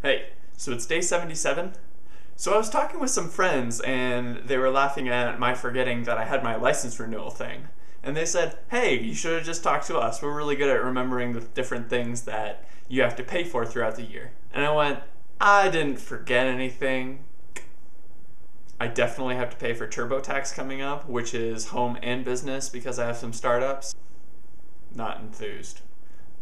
Hey, so it's day 77. So I was talking with some friends and they were laughing at my forgetting that I had my license renewal thing. And they said, hey, you should have just talked to us. We're really good at remembering the different things that you have to pay for throughout the year. And I went, I didn't forget anything. I definitely have to pay for TurboTax coming up, which is home and business because I have some startups. Not enthused.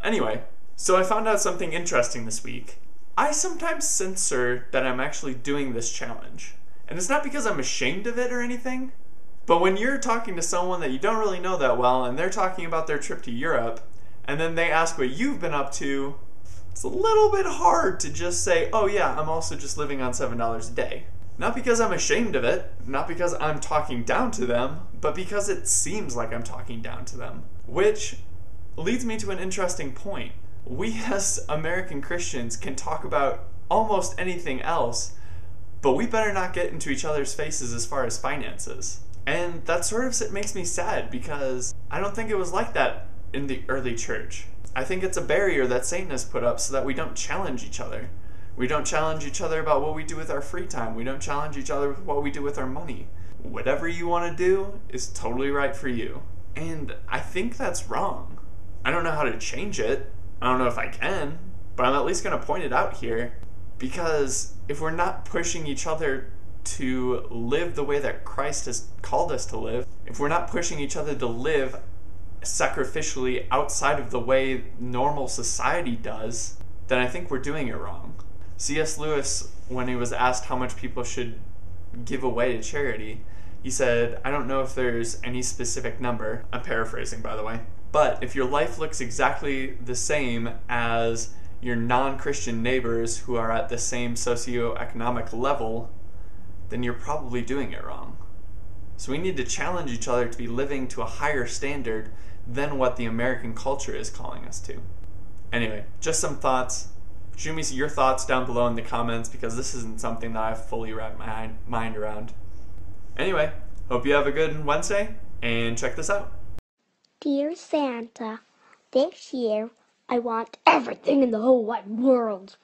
Anyway, so I found out something interesting this week. I sometimes censor that I'm actually doing this challenge. And it's not because I'm ashamed of it or anything, but when you're talking to someone that you don't really know that well and they're talking about their trip to Europe, and then they ask what you've been up to, it's a little bit hard to just say, oh yeah, I'm also just living on $7 a day. Not because I'm ashamed of it, not because I'm talking down to them, but because it seems like I'm talking down to them. Which leads me to an interesting point. We as American Christians can talk about almost anything else, but we better not get into each other's faces as far as finances. And that sort of makes me sad because I don't think it was like that in the early church. I think it's a barrier that Satan has put up so that we don't challenge each other. We don't challenge each other about what we do with our free time. We don't challenge each other with what we do with our money. Whatever you want to do is totally right for you. And I think that's wrong. I don't know how to change it. I don't know if I can, but I'm at least going to point it out here, because if we're not pushing each other to live the way that Christ has called us to live, if we're not pushing each other to live sacrificially outside of the way normal society does, then I think we're doing it wrong. C.S. Lewis, when he was asked how much people should give away to charity, he said, I don't know if there's any specific number. I'm paraphrasing, by the way. But if your life looks exactly the same as your non-Christian neighbors who are at the same socioeconomic level, then you're probably doing it wrong. So we need to challenge each other to be living to a higher standard than what the American culture is calling us to. Anyway, just some thoughts. Shoot me your thoughts down below in the comments, because this isn't something that I've fully wrapped my mind around. Anyway, hope you have a good Wednesday, and check this out. Dear Santa, this year I want everything in the whole wide world.